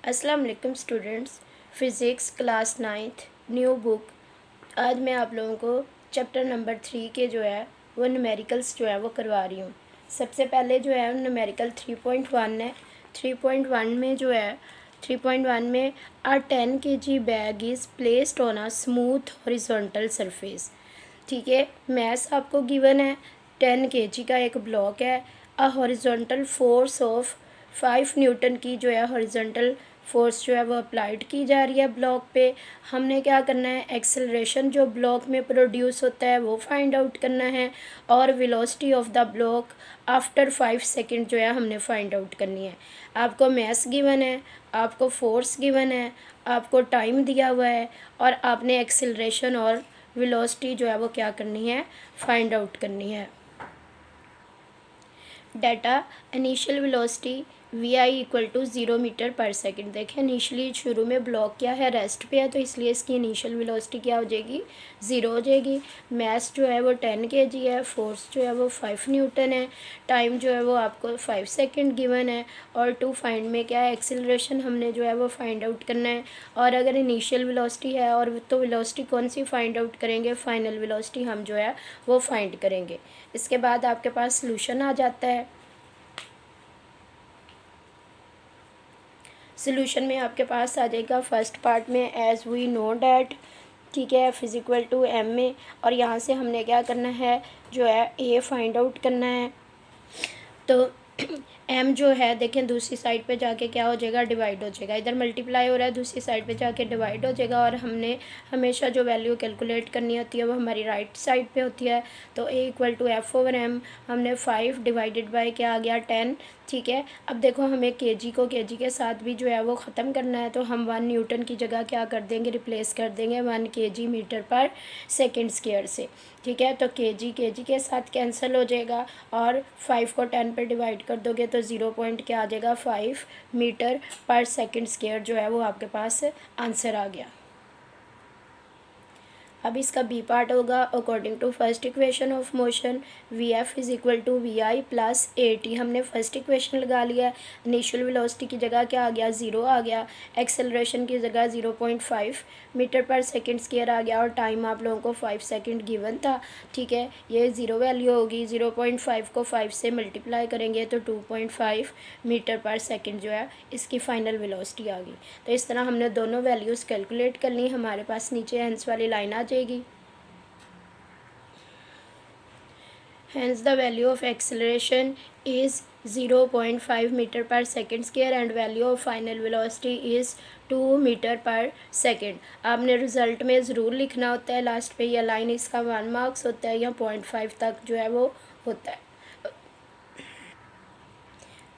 अस्सलाम वालेकुम students. Physics class 9th new book. आज मैं आप लोगों को चैप्टर नंबर 3 के जो है वो न्यूमेरिकल्स जो है वो करवा रही हूँ। सबसे पहले जो है न्यूमेरिकल 3.1 है। 3.1 में जो है 3.1 में अ 10 kg bag is placed on a smooth horizontal surface. ठीक है, मैथ्स आपको गिवन है। 10 kg का एक ब्लॉक है। A horizontal force of 5 Newton की जो है हॉरिजॉन्टल फोर्स जो है वो अप्लाइड की जा रही है ब्लॉक पे। हमने क्या करना है, एक्सेलरेशन जो ब्लॉक में प्रोड्यूस होता है वो फाइंड आउट करना है, और velocity of the block after 5 second जो है हमने फाइंड आउट करनी है। आपको मैस गिवन है, आपको फोर्स गिवन है, आपको टाइम दिया हुआ है, और आपने एक्सेलरेशन और वेलोसिटी जो है वो क्या करनी है, फाइंड आउट करनी है। Data initial velocity v i equal to 0 metre per second. देखें इनिशियली शुरू में ब्लॉक क्या है, रेस्ट पे है, तो इसलिए इसकी इनिशियल वेलोसिटी क्या हो जाएगी, 0 हो जाएगी। मैस जो है वो 10 kg है, फोर्स जो है वो 5 न्यूटन है, टाइम जो है वो आपको 5 सेकेंड गिवन है, और टू फाइंड में क्या है, एक्सेलरेशन हमने जो है वो फाइंड आउट करना है। और अगर इनिशियल वेलोसिटी है और तो वेलोसिटी कौन सी फाइंड आउट करेंगे, फाइनल वेलोसिटी हम जो है वो फाइंड करेंगे। इसके बाद आपके पास सॉल्यूशन आ जाता है। सॉल्यूशन में आपके पास आ जाएगा फर्स्ट पार्ट में एज वी नो डैट, ठीक है, F इक्वल टू एम में, और यहाँ से हमने क्या करना है, जो है ए फाइंड आउट करना है। तो m जो है देखें दूसरी साइड पे जाके क्या हो जाएगा, डिवाइड हो जाएगा। इधर मल्टीप्लाई हो रहा है, दूसरी साइड पे जाके डिवाइड हो जाएगा, और हमने हमेशा जो वैल्यू कैलकुलेट करनी होती है वो हमारी राइट साइड पे होती है। तो a इक्वल टू F/m, हमने 5 डिवाइडेड बाय क्या आ गया, 10। ठीक है, अब देखो हमें kg को kg के साथ भी जो है वो ख़त्म करना है, तो हम 1 न्यूटन की जगह क्या कर देंगे, रिप्लेस कर देंगे 1 kg metre per second square से। ठीक है, तो kg के साथ कैंसिल हो जाएगा, और 5 को 10 पर डिवाइड कर दोगे तो 0 पॉइंट क्या आ जाएगा, 5 मीटर पर सेकेंड स्क्वायर जो है वो आपके पास आंसर आ गया। अब इसका बी पार्ट होगा, according to first equation of motion v f is equal to v i plus a t. हमने फर्स्ट इक्वेशन लगा लिया। इनिशियल वेलोसिटी की जगह क्या आ गया, 0 आ गया। एक्सेलरेशन की जगह 0.5 मीटर पर सेकेंड स्क्वायर आ गया, और टाइम आप लोगों को 5 सेकेंड गिवन था। ठीक है, ये 0 वैल्यू होगी। 0.5 को 5 से मल्टीप्लाई करेंगे तो 2.5 मीटर पर सेकेंड जो है इसकी फाइनल वेलोसिटी आ गई। तो इस तरह हमने दोनों वैल्यूज़ कैलकुलेट कर ली। हमारे पास नीचे हेंस वाली लाइन आ जाएगी। Hence the value of acceleration is 0.5 meter per second square and value of final velocity is 2 metre per second. आपने रिज़ल्ट में ज़रूर लिखना होता है लास्ट पे, यह लाइन इसका 1 मार्क्स होता है या 0.5 तक जो है वो होता है।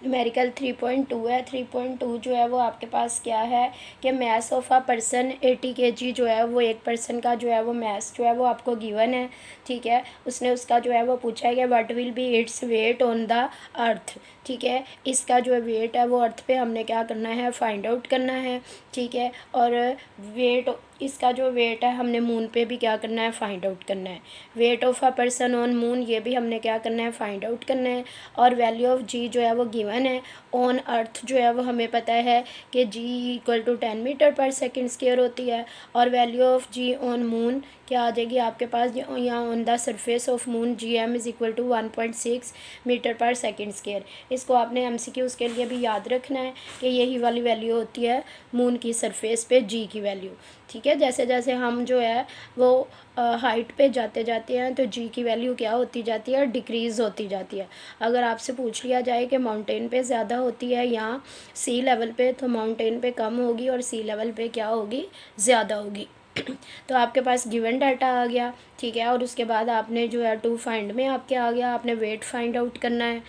न्यूमेरिकल 3.2 है। 3.2 जो है वो आपके पास क्या है कि mess of a person 80 kg जो है वो एक पर्सन का जो है वो मैस जो है वो आपको गिवन है। ठीक है, उसने उसका जो है वो पूछा है कि what will be its weight on the earth. ठीक है, इसका जो वेट है वो अर्थ पे हमने क्या करना है, फाइंड आउट करना है। ठीक है, और वेट इसका जो वेट है हमने मून पे भी क्या करना है, फाइंड आउट करना है। Weight of a person on moon ये भी हमने क्या करना है, फाइंड आउट करना है। और वैल्यू ऑफ जी जो है वो गिवन है। ऑन अर्थ जो है वो हमें पता है कि g equal to 10 meter per second square होती है, और value of g on moon क्या आ जाएगी आपके पास, यहाँ on the surface of moon g m is equal to 1.6 meter per second square. इसको आपने MCQs के लिए भी याद रखना है कि यही वाली वैल्यू होती है मून की सरफेस पे जी की वैल्यू। ठीक है, जैसे जैसे हम जो है वो हाइट पे जाते जाते हैं तो जी की वैल्यू क्या होती जाती है, डिक्रीज़ होती जाती है। अगर आपसे पूछ लिया जाए कि माउंटेन पे ज़्यादा होती है या सी लेवल पे, तो माउंटेन पे कम होगी और सी लेवल पे क्या होगी, ज़्यादा होगी। तो आपके पास गिवन डाटा आ गया। ठीक है, और उसके बाद आपने जो है टू फाइंड में आपके आ गया, आपने वेट फाइंड आउट करना है।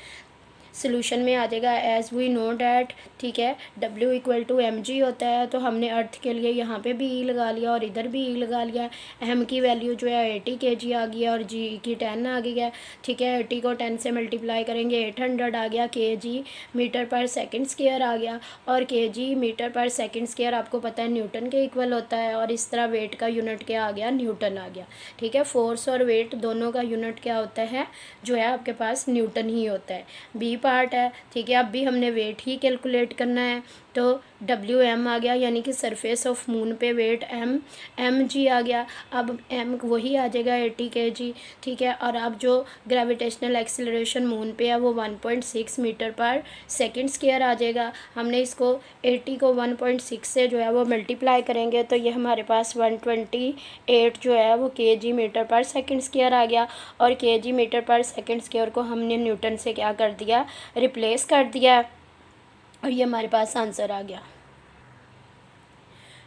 सोल्यूशन में आ जाएगा एज वी नो डैट। ठीक है, W इक्वल टू mg होता है, तो हमने अर्थ के लिए यहाँ पे भी E लगा लिया और इधर भी E लगा लिया। m की वैल्यू जो है 80 kg आ गई है, और g की 10 आ गई है। ठीक है, 80 को 10 से मल्टीप्लाई करेंगे 800 आ गया। kg metre per second square आ गया, और kg metre per second square आपको पता है न्यूटन के इक्वल होता है, और इस तरह वेट का यूनिट क्या आ गया, न्यूटन आ गया। ठीक है, फोर्स और वेट दोनों का यूनिट क्या होता है, जो है आपके पास न्यूटन ही होता है। बी पार्ट है। ठीक है, अब भी हमने वेट ही कैलकुलेट करना है। तो WM आ गया, यानी कि सरफेस ऑफ मून पे वेट mg आ गया। अब m वही आ जाएगा 80 kg, ठीक है। और अब जो ग्रेविटेशनल एक्सेलरेशन मून पे है वो 1.6 मीटर पर सेकंड स्क्वायर आ जाएगा। हमने इसको 80 को 1.6 से जो है वो मल्टीप्लाई करेंगे तो ये हमारे पास 128 जो है वो kg metre per second square आ गया। और kg metre per second square को हमने न्यूटन से क्या कर दिया, रिप्लेस कर दिया, और ये हमारे पास आंसर आ गया।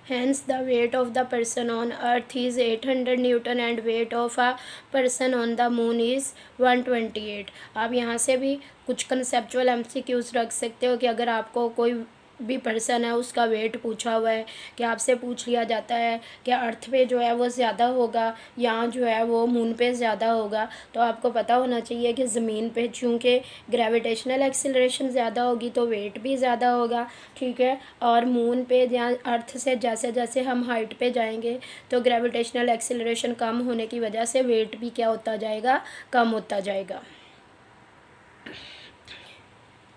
Hence, the weight of the person on earth is 800 Newton and weight of a person on the moon is 128। आप यहाँ से भी कुछ कंसेप्चुअल MCQs रख सकते हो कि अगर आपको कोई भी पर्सन है उसका वेट पूछा हुआ है, कि आपसे पूछ लिया जाता है कि अर्थ पे जो है वो ज़्यादा होगा या जो है वो मून पे ज़्यादा होगा, तो आपको पता होना चाहिए कि ज़मीन पे चूँकि ग्रेविटेशनल एक्सेलरेशन ज़्यादा होगी तो वेट भी ज़्यादा होगा, ठीक है। और मून पे या अर्थ से जैसे जैसे हम हाइट पे जाएंगे तो ग्रेविटेशनल एक्सेलरेशन कम होने की वजह से वेट भी क्या होता जाएगा, कम होता जाएगा।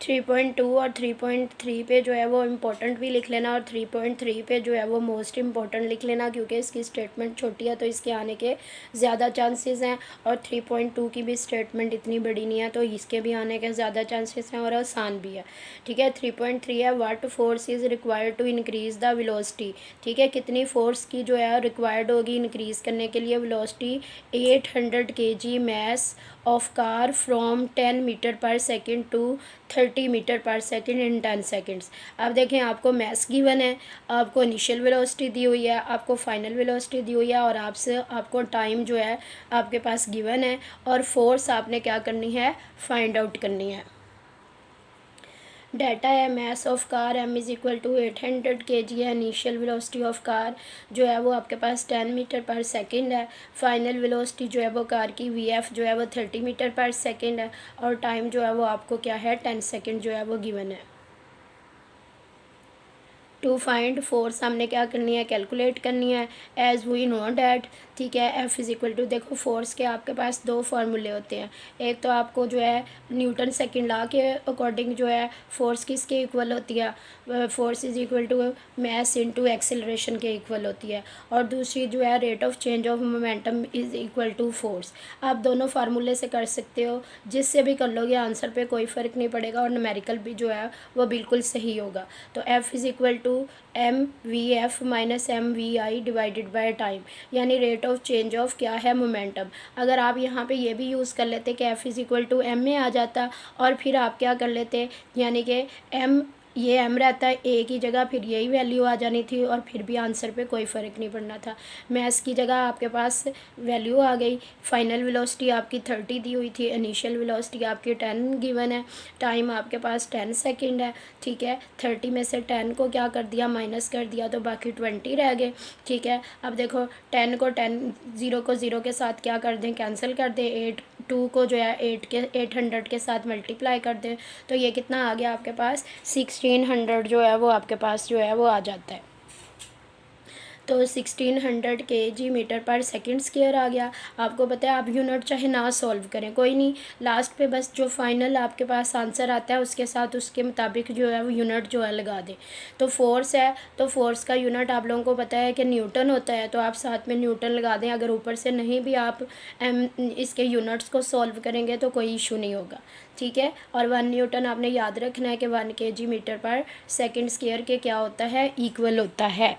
3.2 और 3.3 पे जो है वो इम्पोर्टेंट भी लिख लेना, और 3.3 पे जो है वो मोस्ट इम्पोर्टेंट लिख लेना, क्योंकि इसकी स्टेटमेंट छोटी है तो इसके आने के ज़्यादा चांसेस हैं। और 3.2 की भी स्टेटमेंट इतनी बड़ी नहीं है तो इसके भी आने के ज़्यादा चांसेस हैं और आसान भी है, ठीक है। 3.3 है, what force is required to increase the velocity, ठीक है। कितनी फोर्स की जो है रिक्वायर्ड होगी इंक्रीज़ करने के लिए velocity. 800 kg mass of car from 10 meter per second to 30 meter per second in 10 seconds. अब देखें, आपको मैस गिवन है, आपको इनिशियल वेलोसिटी दी हुई है, आपको फाइनल वेलोसिटी दी हुई है, और आपको टाइम जो है आपके पास गिवन है, और फोर्स आपने क्या करनी है, फाइंड आउट करनी है। डाटा है, mass of car m is equal to 800 kg है, इनिशियल वेलोसिटी ऑफ कार जो है वो आपके पास 10 मीटर पर सेकंड है, फाइनल वेलोसिटी जो है वो कार की vf जो है वो 30 मीटर पर सेकंड है, और टाइम जो है वो आपको क्या है 10 सेकंड जो है वो गिवन है। टू फाइंड फोर्स हमने क्या करनी है, कैलकुलेट करनी है, एज वी नो डैट, ठीक है। एफ इज़ इक्वल टू, देखो फोर्स के आपके पास दो फार्मूले होते हैं, एक तो आपको जो है न्यूटन सेकंड लॉ के अकॉर्डिंग जो है फोर्स किसके इक्वल होती है, force is equal to mass into acceleration के इक्वल होती है, और दूसरी जो है rate of change of momentum is equal to force. आप दोनों फार्मूले से कर सकते हो, जिससे भी कर लोगे आंसर पे कोई फ़र्क नहीं पड़ेगा, और न्यूमेरिकल भी जो है वो बिल्कुल सही होगा। तो f is equal to mvf minus mvi divided by time, यानी रेट ऑफ चेंज ऑफ क्या है, मोमेंटम। अगर आप यहाँ पे ये भी यूज़ कर लेते कि f is equal to m में आ जाता, और फिर आप क्या कर लेते, यानी कि m ये m रहता है a की जगह, फिर यही वैल्यू आ जानी थी, और फिर भी आंसर पे कोई फ़र्क नहीं पड़ना था। मैस की जगह आपके पास वैल्यू आ गई, फाइनल वेलोसिटी आपकी 30 दी हुई थी, इनिशियल वेलोसिटी आपकी 10 गिवन है, टाइम आपके पास 10 सेकंड है, ठीक है। 30 में से 10 को क्या कर दिया, माइनस कर दिया, तो बाकी 20 रह गए, ठीक है। अब देखो 10 को 0 को 0 के साथ क्या कर दें, कैंसिल कर दें, 2 को जो है 800 के साथ मल्टीप्लाई कर दें, तो ये कितना आ गया आपके पास, 1600 जो है वो आपके पास जो है वो आ जाता है। तो 1600 kg metre per second square आ गया। आपको पता है आप यूनिट चाहे ना सॉल्व करें, कोई नहीं, लास्ट पे बस जो फाइनल आपके पास आंसर आता है उसके साथ उसके मुताबिक जो है वो यूनिट जो है लगा दें। तो फोर्स है, तो फोर्स का यूनिट आप लोगों को पता है कि न्यूटन होता है, तो आप साथ में न्यूटन लगा दें। अगर ऊपर से नहीं भी आप इसके यूनिट्स को सॉल्व करेंगे तो कोई इशू नहीं होगा, ठीक है। और 1 न्यूटन आपने याद रखना है कि 1 kg metre per second square के क्या होता है, इक्वल होता है।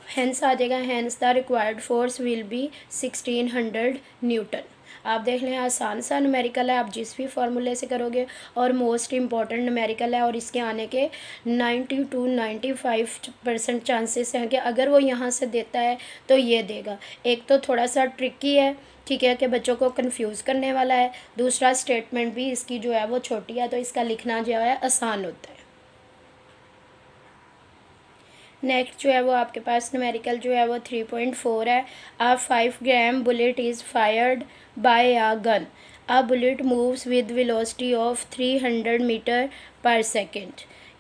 हेंस आ जाएगा, hence the required force will be 1600 Newton. आप देख लें, आसान सा न्यूमेरिकल है, आप जिस भी फार्मूले से करोगे, और मोस्ट इम्पॉर्टेंट न्यूमेरिकल है, और इसके आने के 90 to 95% चांसेस हैं कि अगर वो यहाँ से देता है तो ये देगा। एक तो थोड़ा सा ट्रिकी है, ठीक है, कि बच्चों को कंफ्यूज करने वाला है, दूसरा स्टेटमेंट भी इसकी जो है वो छोटी है, तो इसका लिखना जो है आसान होता है। नेक्स्ट जो है वो आपके पास न्यूमेरिकल जो है वो 3.4 है। A 5 gram bullet is fired by a gun, a bullet moves with velocity of 300 metre per second,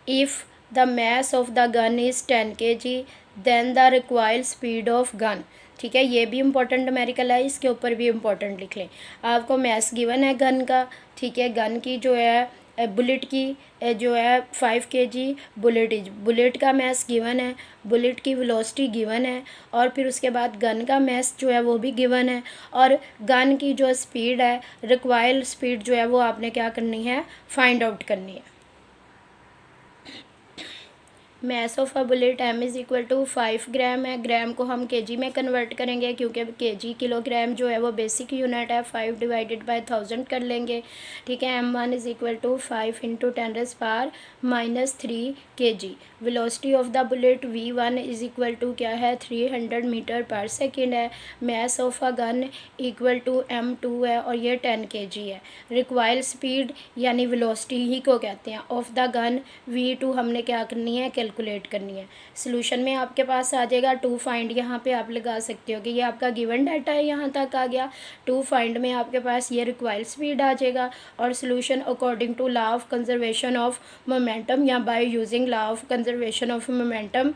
if the mass of the gun is 10 kg then the required speed of gun, ठीक है। ये भी important numerical है, इसके ऊपर भी important लिख लें। आपको मैस गिवन है गन का, ठीक है, गन की जो है बुलेट की जो है 5 kg बुलेट का मैस गिवन है, बुलेट की वेलोसिटी गिवन है, और फिर उसके बाद गन का मैस जो है वो भी गिवन है, और गन की जो स्पीड है, रिक्वायर्ड स्पीड जो है वो आपने क्या करनी है, फाइंड आउट करनी है। Mass of a bullet m is equal to 5 gram है। ग्राम को हम kg में कन्वर्ट करेंगे क्योंकि kg किलोग्राम जो है वो बेसिक यूनिट है, 5 डिवाइडेड बाय 1000 कर लेंगे, ठीक है। m1 is equal to 5 into 10⁻³ kg। Velocity of the bullet v1 is equal to क्या है, 300 मीटर पर सेकेंड है। Mass of a gun equal to m2 है और ये 10 kg है। रिक्वायर्ड स्पीड यानी वेलोसिटी ही को कहते हैं ऑफ द गन v2 हमने क्या करनी है, कैलकुलेट करनी है। सोल्यूशन में आपके पास आ जाएगा टू फाइंड, यहाँ पे आप लगा सकते हो कि ये आपका गिवन डाटा है, यहाँ तक आ गया। टू फाइंड में आपके पास ये रिक्वायर्ड स्पीड आ जाएगा, और solution according to law of conservation of momentum या by using law of conservation of momentum,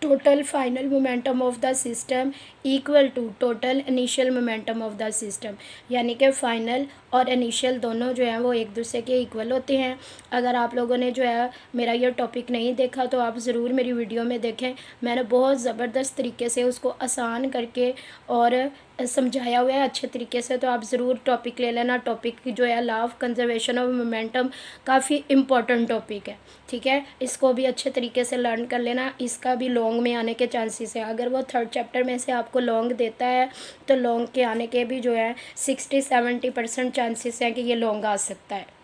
total final momentum of the system equal to total initial momentum of the system, यानी कि final और initial दोनों जो हैं वो एक दूसरे के इक्वल होते हैं। अगर आप लोगों ने जो है मेरा ये टॉपिक नहीं देखा तो आप ज़रूर मेरी वीडियो में देखें, मैंने बहुत ज़बरदस्त तरीके से उसको आसान करके और समझाया हुआ है अच्छे तरीके से, तो आप ज़रूर टॉपिक ले लेना। टॉपिक जो है law of conservation of momentum काफ़ी इम्पोर्टेंट टॉपिक है, ठीक है। इसको भी अच्छे तरीके से लर्न कर लेना, इसका भी लॉन्ग में आने के चांसेस हैं। अगर वो 3rd चैप्टर में से आपको लॉन्ग देता है तो लॉन्ग के आने के भी जो है 60-70% चांसेस हैं कि ये लॉन्ग आ सकता है।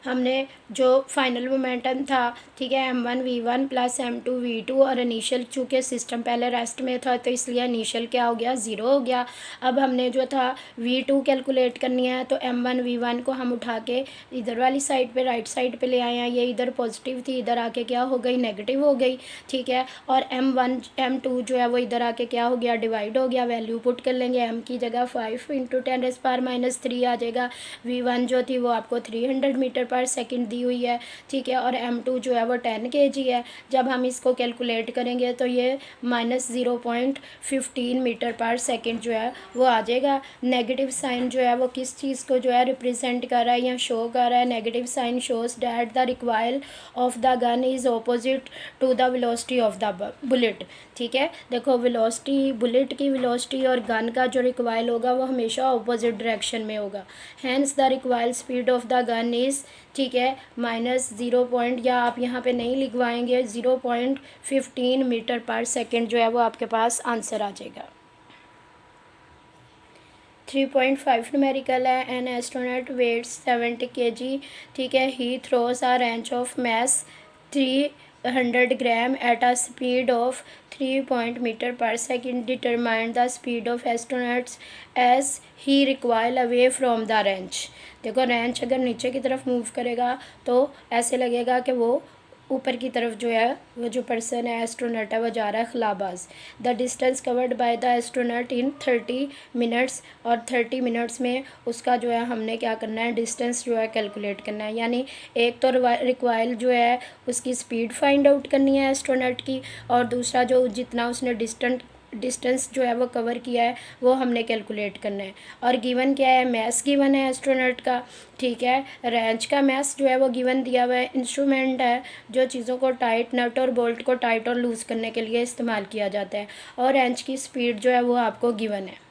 हमने जो फाइनल मोमेंटम था, ठीक है, m1 v1 plus m2 v2, और इनिशियल चूँकि सिस्टम पहले रेस्ट में था तो इसलिए इनिशियल क्या हो गया, 0 हो गया। अब हमने जो था v2 कैलकुलेट करनी है, तो m1 v1 को हम उठा के इधर वाली साइड पे राइट साइड पे ले आए हैं। ये इधर पॉजिटिव थी, इधर आके क्या हो गई, नेगेटिव हो गई, ठीक है। और m2 जो है वो इधर आके क्या हो गया, डिवाइड हो गया। वैल्यू पुट कर लेंगे, m की जगह 5 इंटू 10⁻³ आ जाएगा। v1 जो थी वो आपको 300 मीटर पर सेकंड दी हुई है, ठीक है, और m2 जो है वो 10 kg है। जब हम इसको कैलकुलेट करेंगे तो ये -0.15 मीटर पर सेकंड जो है वो आ जाएगा। नेगेटिव साइन जो है वो किस चीज़ को जो है रिप्रेजेंट कर रहा है या शो कर रहा है, negative sign shows that the recoil of the gun is opposite to the velocity of the bullet, ठीक है। देखो वेलोसिटी, बुलेट की वेलोसिटी और गन का जो रिक्वायल होगा वो हमेशा ऑपोजिट डायरेक्शन में होगा। Hence the recoil speed of the gun is, ठीक है, -0. या आप यहाँ पे नहीं लिखवाएंगे, 0.15 मीटर पर सेकेंड जो है वो आपके पास आंसर आ जाएगा। 3.5 न्यूमेरिकल है। एन एस्ट्रोनॉट वेट्स 70 kg, ठीक है, he throws a wrench of mass 300 gram at a speed of 3 metre per second. Determine the speed of astronauts as he recoil away from the wrench. देखो wrench अगर नीचे की तरफ move करेगा तो ऐसे लगेगा कि वो ऊपर की तरफ जो है वो जो पर्सन है, एस्ट्रोनॉट है, वो जा रहा है खिलाबाज। The distance covered by the astronaut in 30 minutes, और 30 मिनट्स में उसका जो है हमने क्या करना है, डिस्टेंस जो है कैलकुलेट करना है। यानी एक तो रिक्वायल जो है उसकी स्पीड फाइंड आउट करनी है एस्ट्रोनॉट की, और दूसरा जो जितना उसने डिस्टेंस जो है वो कवर किया है वो हमने कैलकुलेट करना है। और गिवन क्या है, मैस गिवन है एस्ट्रोनॉट का, ठीक है। रेंज का मैस जो है वो गिवन दिया हुआ है। इंस्ट्रूमेंट है जो चीज़ों को टाइट, नट और बोल्ट को टाइट और लूज़ करने के लिए इस्तेमाल किया जाता है। और रेंज की स्पीड जो है वो आपको गिवन है।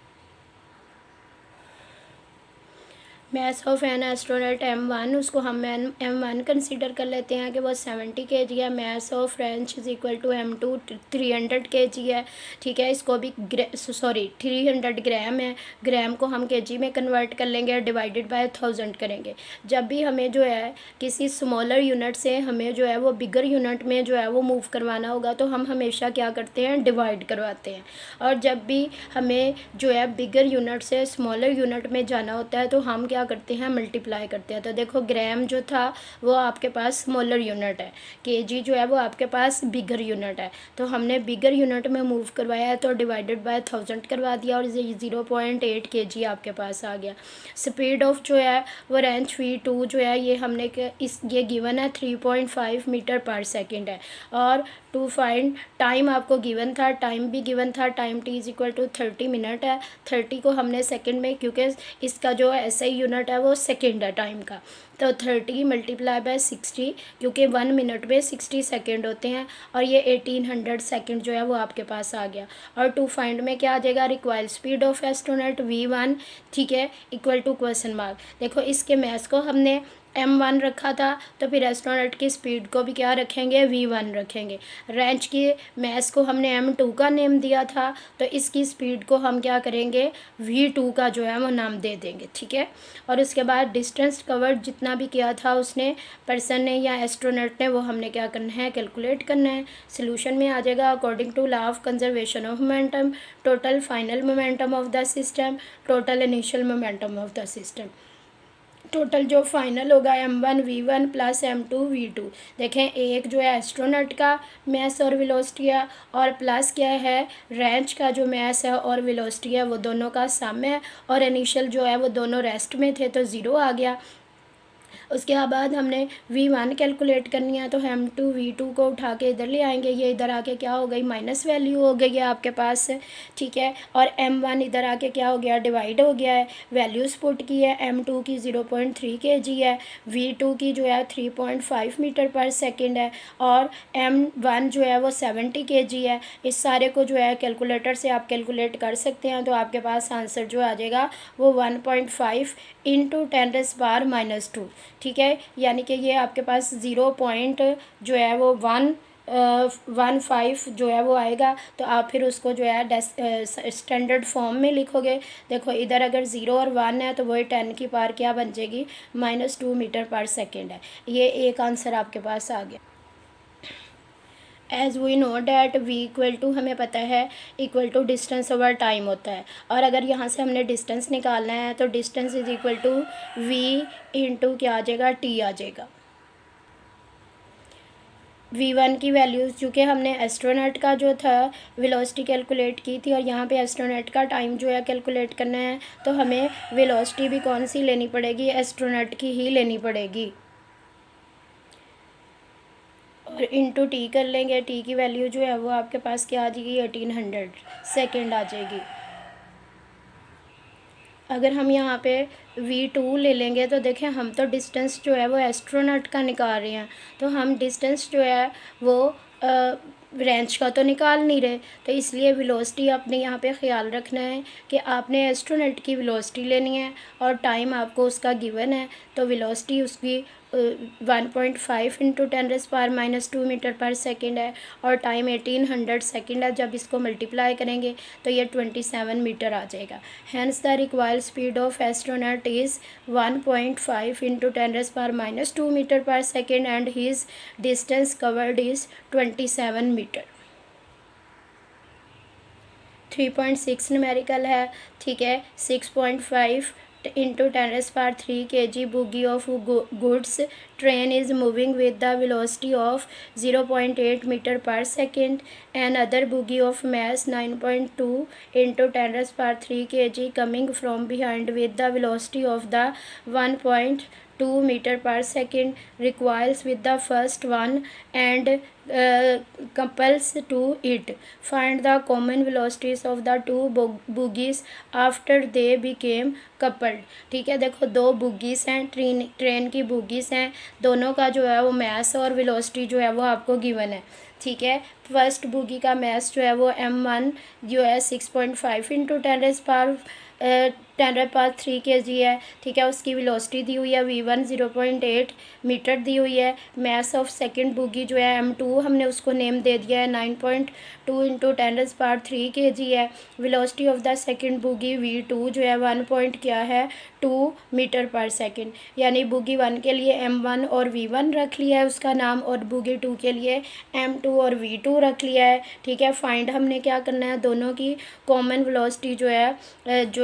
Mass of an astronaut m1, उसको हम m1 कंसीडर कर लेते हैं कि वो 70 kg है। Mass of range is equal to m2 300 kg है, ठीक है। इसको भी 300 ग्राम है। ग्राम को हम kg में कन्वर्ट कर लेंगे, डिवाइडेड बाय 1000 करेंगे। जब भी हमें जो है किसी स्मॉलर यूनिट से हमें जो है वो बिगर यूनिट में जो है वो मूव करवाना होगा तो हम हमेशा क्या करते हैं, डिवाइड करवाते हैं। और जब भी हमें जो है बिगर यूनिट से स्मॉलर यूनिट में जाना होता है तो हम क्या क्या करते हैं, मल्टीप्लाई करते हैं। तो देखो ग्राम जो था वो आपके पास स्मॉलर यूनिट है, केजी जो है वो आपके पास बिगर यूनिट है। तो हमने बिगर यूनिट में मूव करवाया है तो डिवाइडेड बाय 1000 करवा दिया और 0.8 केजी आपके पास आ गया। स्पीड ऑफ जो है वो रेंज v2 जो है ये हमने ये गिवन है 3.5 मीटर पर सेकेंड है। और टू फाइंड टाइम आपको गिवन था, टाइम भी गिवन था, time t is equal to 30 minute है। 30 को हमने सेकंड में, क्योंकि इसका जो SI यूनिट है वो सेकंड है टाइम का, तो 30 मल्टीप्लाई बाय 60, क्योंकि 1 मिनट में 60 सेकंड होते हैं और ये 1800 सेकंड जो है वो आपके पास आ गया। और टू फाइंड में क्या आ जाएगा, required speed of astronaut v1, ठीक है, इक्वल टू क्वेश्चन मार्क। देखो इसके मैथ्स को हमने m1 रखा था, तो फिर एस्ट्रोनॉट की स्पीड को भी क्या रखेंगे, v1 रखेंगे। रेंज की मैस को हमने m2 का नेम दिया था, तो इसकी स्पीड को हम क्या करेंगे, v2 का जो है वो नाम दे देंगे, ठीक है। और उसके बाद डिस्टेंस कवर्ड जितना भी किया था उसने, पर्सन ने या एस्ट्रोनॉट ने, वो हमने क्या करना है, कैलकुलेट करना है। सोल्यूशन में आ जाएगा according to law of conservation of momentum, total final momentum of the system, total initial momentum of the system. Total जो फाइनल होगा m1 v1 plus m2 v2। देखें एक जो है एस्ट्रोनॉट का मैस और वेलोसिटी है, और प्लस क्या है, रेंज का जो मैस है और वेलोसिटी है वो दोनों का सम है, और इनिशियल जो है वो दोनों रेस्ट में थे तो 0 आ गया। उसके बाद हमने v1 कैलकुलेट करनी है, तो m2 v2 को उठा के इधर ले आएंगे, ये इधर आके क्या हो गई, माइनस वैल्यू हो गई है आपके पास, ठीक है। और m1 इधर आके क्या हो गया, डिवाइड हो गया है। वैल्यूज़ पुट की है, m2 की 0.3 kg है, v2 की जो है 3.5 मीटर पर सेकेंड है, और m1 जो है वो 70 kg है। इस सारे को जो है कैलकुलेटर से आप कैलकुलेट कर सकते हैं, तो आपके पास आंसर जो आ जाएगा वो 1.5 इंटू 10⁻⁻², ठीक है। यानी कि ये आपके पास 0 पॉइंट जो है वो 1.15 जो है वो आएगा। तो आप फिर उसको जो है स्टैंडर्ड फॉर्म में लिखोगे। देखो इधर अगर 0 और 1 है तो वही 10 की पावर क्या बन जाएगी, -2 मीटर पर सेकेंड है। ये एक आंसर आपके पास आ गया। As we know that v equal to, हमें पता है, equal to distance over time होता है। और अगर यहाँ से हमने डिस्टेंस निकालना है तो distance is equal to v into क्या आ जाएगा, t आ जाएगा। v1 की वैल्यूज़, चूँकि हमने एस्ट्रोनॉट का जो था वेलोसिटी कैलकुलेट की थी, और यहाँ पे एस्ट्रोनॉट का टाइम जो है कैलकुलेट करना है, तो हमें वेलोसिटी भी कौन सी लेनी पड़ेगी, एस्ट्रोनॉट की ही लेनी पड़ेगी। और इंटू टी कर लेंगे, टी की वैल्यू जो है वो आपके पास क्या आ जाएगी, 1800 सेकेंड आ जाएगी। अगर हम यहाँ पे v2 ले लेंगे तो देखें हम तो डिस्टेंस जो है वो एस्ट्रोनॉट का निकाल रहे हैं, तो हम डिस्टेंस जो है वो रेंज का तो निकाल नहीं रहे, तो इसलिए वेलोसिटी आपने यहाँ पे ख्याल रखना है कि आपने एस्ट्रोनॉट की वेलोसिटी लेनी है और टाइम आपको उसका गिवन है, तो वेलोसिटी उसकी 1.5 इंटू 10⁻⁻² मीटर पर सेकेंड है, और टाइम 1800 सेकेंड है। जब इसको मल्टीप्लाई करेंगे तो ये 27 मीटर आ जाएगा। Hence the required speed of astronaut is 1.5 into 10⁻² metre per second and his distance covered is 27 metre. 3.6 numerical है, ठीक है। 6.5 into 10⁻³ kg boogie of goods train is moving with the velocity of 0.8 meter per second. Another boogie of mass 9.2 into 10⁻³ kg coming from behind with the velocity of the 1.2 meter per second recoils with the first one and couples to it. Find the common velocities of the two bogies after they became coupled। ठीक है, देखो दो बुगीज हैं, train की बुगीज हैं, दोनों का जो है वो मैस और वेलोसिटी जो है वो आपको गिवन है, ठीक है। फर्स्ट बुगी का मैस जो है वो m1 जो है 6.5 इंटू 10⁻³ kg है, ठीक है। उसकी वेलोसिटी दी हुई है v1 0.8 मीटर दी हुई है। मैस ऑफ सेकंड बुगी जो है m2, हमने उसको नेम दे दिया है 9.2 इंटू 10⁻³ kg है। Velocity of the second बुगी v2 जो है 1 पॉइंट क्या है 2 मीटर पर सेकंड। यानी बुगी 1 के लिए m1 और v1 रख लिया है उसका नाम, और बुगी 2 के लिए m2 और v2 रख लिया है, ठीक है। फाइंड हमने क्या करना है, दोनों की कॉमन वेलोसिटी जो है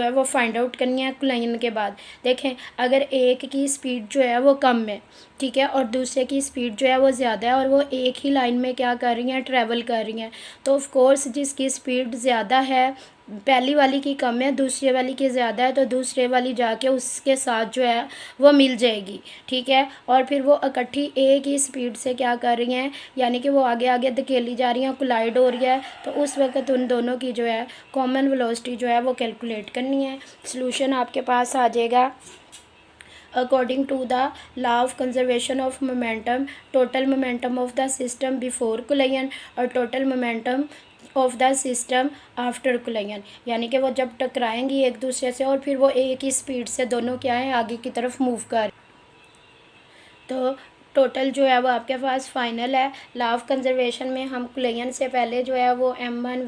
वो फाइंड आउट आउट करनी है कुलाइन के बाद। देखें अगर एक की स्पीड जो है वो कम है, ठीक है, और दूसरे की स्पीड जो है वो ज़्यादा है और वो एक ही लाइन में क्या कर रही हैं, ट्रैवल कर रही हैं, तो ऑफ कोर्स जिसकी स्पीड ज़्यादा है, पहली वाली की कम है, दूसरे वाली की ज़्यादा है, तो दूसरे वाली जाके उसके साथ जो है वो मिल जाएगी, ठीक है। और फिर वो इकट्ठी एक ही स्पीड से क्या कर रही हैं, यानी कि वो आगे आगे धकेली जा रही हैं, कोलाइड हो रही है, तो उस वक्त उन दोनों की जो है कॉमन वेलोसिटी जो है वो कैलकुलेट करनी है। सॉल्यूशन आपके पास आ जाएगा according to the law of conservation of momentum, total momentum of the system before collision और total momentum of the system after collision, यानी कि वो जब टकराएंगी एक दूसरे से और फिर वो एक ही स्पीड से दोनों क्या है आगे की तरफ मूव कर, तो टोटल जो है वो आपके पास फाइनल है। लॉ ऑफ कंजर्वेशन में हम कोलिजन से पहले जो है वो m1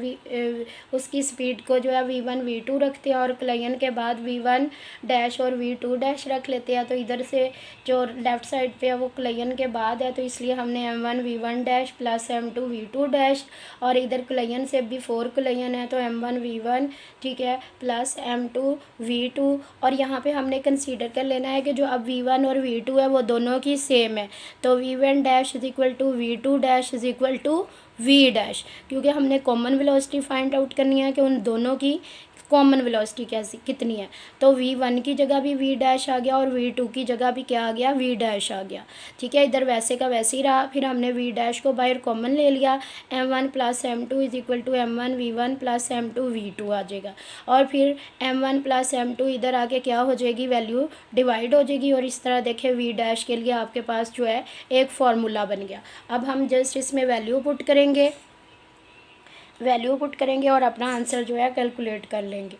उसकी स्पीड को जो है v1 v2 रखते हैं और कोलिजन के बाद v1 डैश और v2 डैश रख लेते हैं। तो इधर से जो लेफ़्ट साइड पे है वो कोलिजन के बाद है, तो इसलिए हमने m1 v1 dash plus m2 v2 dash, और इधर कोलिजन से बिफोर कोलिजन है तो m1 v1, ठीक है, प्लस m2 v2, और यहाँ पे हमने कंसीडर कर लेना है कि जो अब v1 और v2 है वो दोनों की सेम है, तो v1 dash is equal to v2 dash is equal to v dash, क्योंकि हमने कॉमन वेलोसिटी फाइंड आउट करनी है कि उन दोनों की कॉमन वेलोसिटी कैसी कितनी है। तो v1 की जगह भी v डैश आ गया और v2 की जगह भी क्या आ गया, v डैश आ गया, ठीक है। इधर वैसे का वैसे ही रहा, फिर हमने v डैश को बाहर कॉमन ले लिया, m1 plus m2 is equal to m1 v1 plus m2 v2 आ जाएगा, और फिर m1 प्लस m2 इधर आके क्या हो जाएगी, वैल्यू डिवाइड हो जाएगी, और इस तरह देखें v डैश के लिए आपके पास जो है एक फार्मूला बन गया। अब हम जस्ट इसमें वैल्यू पुट करेंगे और अपना आंसर जो है कैलकुलेट कर लेंगे।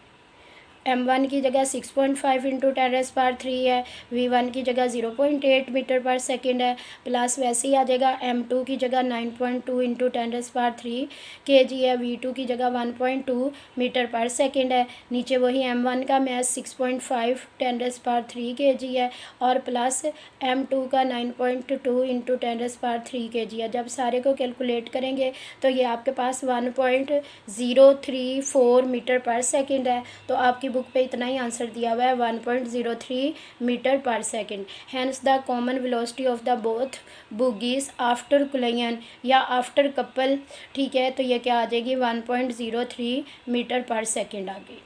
m1 की जगह 6.5 इंटू 10⁻³ है, v1 की जगह 0.8 मीटर पर सेकेंड है, प्लस वैसे ही आ जाएगा m2 की जगह 9.2 इंटू 10⁻³ kg है, v2 की जगह 1.2 मीटर पर सेकेंड है, नीचे वही m1 का मैथ 6.5 10⁻³ kg है, और प्लस m2 का 9.2 इंटू 10⁻³ kg है। जब सारे को कैलकुलेट करेंगे तो ये आपके पास 1.034 मीटर पर सेकेंड है, तो आपकी बुक पे इतना ही आंसर दिया हुआ है 1.03 metre per second. Hence the common velocity of the both bogies after collision या आफ्टर कपल, ठीक है, तो ये क्या आ जाएगी 1.03 मीटर पर सेकेंड आ गई।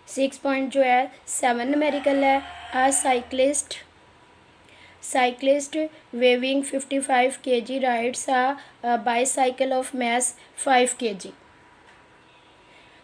6 पॉइंट जो है 7 न्यूमेरिकल है। अ cyclist weighing 55 kg rides a bicycle of mass 5 kg।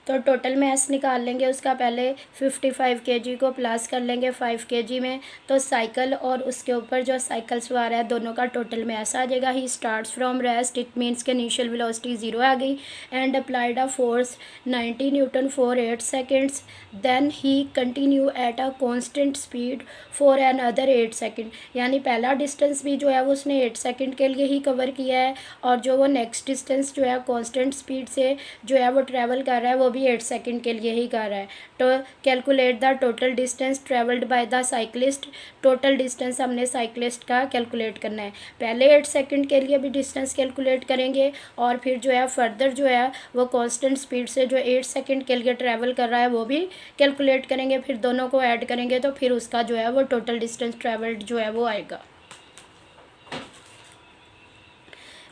तो टोटल मैस निकाल लेंगे, उसका पहले 55 kg को प्लस कर लेंगे 5 kg में, तो साइकिल और उसके ऊपर जो साइकिल सवार है दोनों का टोटल मैस आ जाएगा। He starts from rest, it means के इनिशियल वेलोसिटी 0 आ गई, and applied a force 90 newton for 8 seconds, then he continue at a constant speed for another 8 second. यानी पहला डिस्टेंस भी जो है वो उसने 8 सेकेंड के लिए ही कवर किया है, और जो वो नेक्स्ट डिस्टेंस जो है कॉन्स्टेंट स्पीड से जो है वो ट्रैवल कर रहा है वो भी 8 सेकेंड के लिए ही कर रहा है। तो calculate the total distance travelled by the cyclist. Total distance हमने साइक्लिस्ट का कैलकुलेट करना है। पहले 8 सेकेंड के लिए भी डिस्टेंस कैलकुलेट करेंगे, और फिर जो है फर्दर जो है वो कांस्टेंट स्पीड से जो 8 सेकेंड के लिए ट्रैवल कर रहा है वो भी कैलकुलेट करेंगे, फिर दोनों को ऐड करेंगे तो फिर उसका जो है वो टोटल डिस्टेंस ट्रैवल्ड जो है वो आएगा।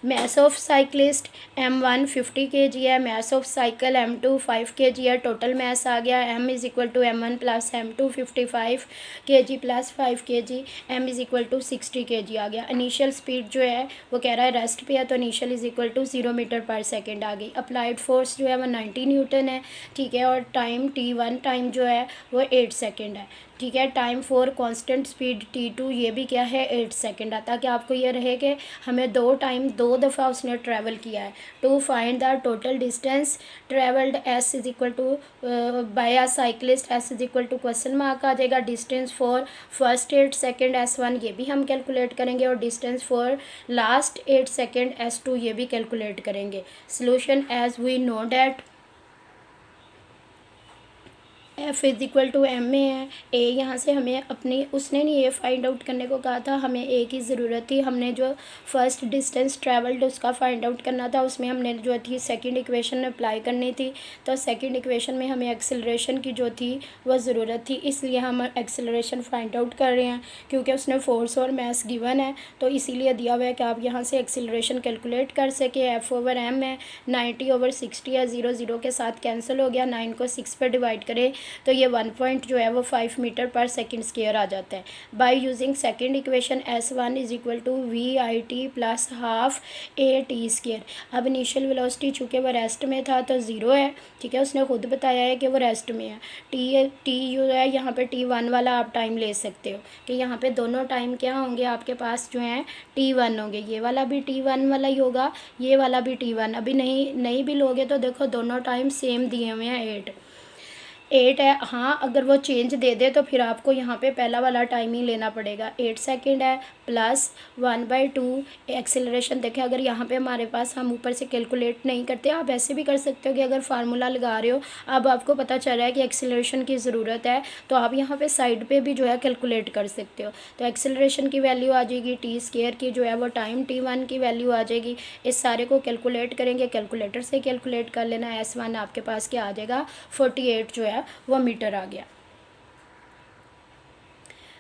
Mass of cyclist m1 50 kg है, mass of cycle m2 5 kg है, टोटल मैस आ गया m is equal to m1 plus m2 55 kg plus 5 kg, m is equal to 60 kg आ गया। इनिशियल स्पीड जो है वो कह रहा है रेस्ट पे है, तो initial is equal to 0 metre per second आ गई। अप्लाइड फोर्स जो है वो 90 न्यूटन है, ठीक है, और टाइम t1 टाइम जो है वो 8 सेकेंड है, ठीक है। Time for constant speed t2 ये भी क्या है 8 सेकेंड है, ताकि आपको ये रहे कि हमें दो दफ़ा उसने ट्रैवल किया है। To find the total distance travelled s is equal to by a cyclist, s is equal to question mark आ जाएगा। Distance for first 8 second s1 ये भी हम कैलकुलेट करेंगे, और distance for last 8 second s2 ये भी कैलकुलेट करेंगे। Solution as we know that F is equal to M में है। ए यहाँ से हमें अपनी उसने नहीं ये फाइंड आउट करने को कहा था, हमें ए की ज़रूरत थी। हमने जो फर्स्ट डिस्टेंस ट्रैवल्ड उसका फाइंड आउट करना था, उसमें हमने जो थी सेकंड इक्वेशन अप्लाई करनी थी। तो सेकंड इक्वेशन में हमें एक्सेलरेशन की जो थी वह ज़रूरत थी, इसलिए हम एक्सेलरेशन फाइंड आउट कर रहे हैं क्योंकि उसने फोर्स और मैस गिवन है। तो इसीलिए दिया हुआ है कि आप यहाँ से एक्सेलरेशन कैलकुलेट कर सके। एफ ओवर एम है 90/60 है, 0 0 के साथ कैंसिल हो गया। 9 को 6 पर डिवाइड करें तो ये 1 पॉइंट जो है वो 5 मीटर पर सेकंड स्क्वायर आ जाता है। By using second equation S1 is equal to VIT plus half AT²। अब इनिशियल वेलोसिटी चूँकि वो रेस्ट में था तो 0 है, ठीक है, उसने खुद बताया है कि वो रेस्ट में है। टी जो है यहाँ पे T1 वाला आप टाइम ले सकते हो कि यहाँ पे दोनों टाइम क्या होंगे आपके पास जो है T1 होंगे। ये वाला भी T1 वाला ही होगा, ये वाला भी T1। अभी नहीं भी लोगे तो देखो दोनों टाइम सेम दिए हुए हैं 8 है। हाँ, अगर वो चेंज दे दे तो फिर आपको यहाँ पे पहला वाला टाइम ही लेना पड़ेगा। 8 सेकंड है प्लस 1/2 एक्सेलरेशन। देखें अगर यहाँ पे हमारे पास हम ऊपर से कैलकुलेट नहीं करते, आप ऐसे भी कर सकते हो कि अगर फार्मूला लगा रहे हो, अब आपको पता चल रहा है कि एक्सेलरेशन की ज़रूरत है, तो आप यहाँ पे साइड पे भी जो है कैलकुलेट कर सकते हो। तो एक्सेलरेशन की वैल्यू आ जाएगी, T² की जो है वो टाइम T1 की वैल्यू आ जाएगी। इस सारे को कैलकुलेट करेंगे, कैलकुलेटर से कैलकुलेट कर लेना। S1 आपके पास क्या आ जाएगा 48 जो है वो मीटर आ गया।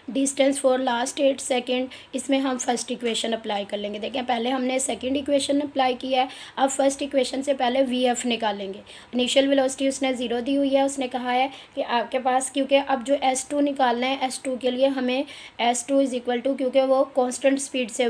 डिस्टेंस फॉर लास्ट 8 सेकेंड, इसमें हम फर्स्ट इक्वेशन अप्लाई कर लेंगे। देखें पहले हमने सेकंड इक्वेशन अप्लाई किया है, अब फर्स्ट इक्वेशन से पहले VF निकालेंगे। इनिशियल वेलोसिटी उसने 0 दी हुई है, उसने कहा है कि आपके पास क्योंकि अब जो S2 निकालना है, S2 के लिए हमें S2 इज़ इक्वल टू, क्योंकि वो कॉन्स्टेंट स्पीड से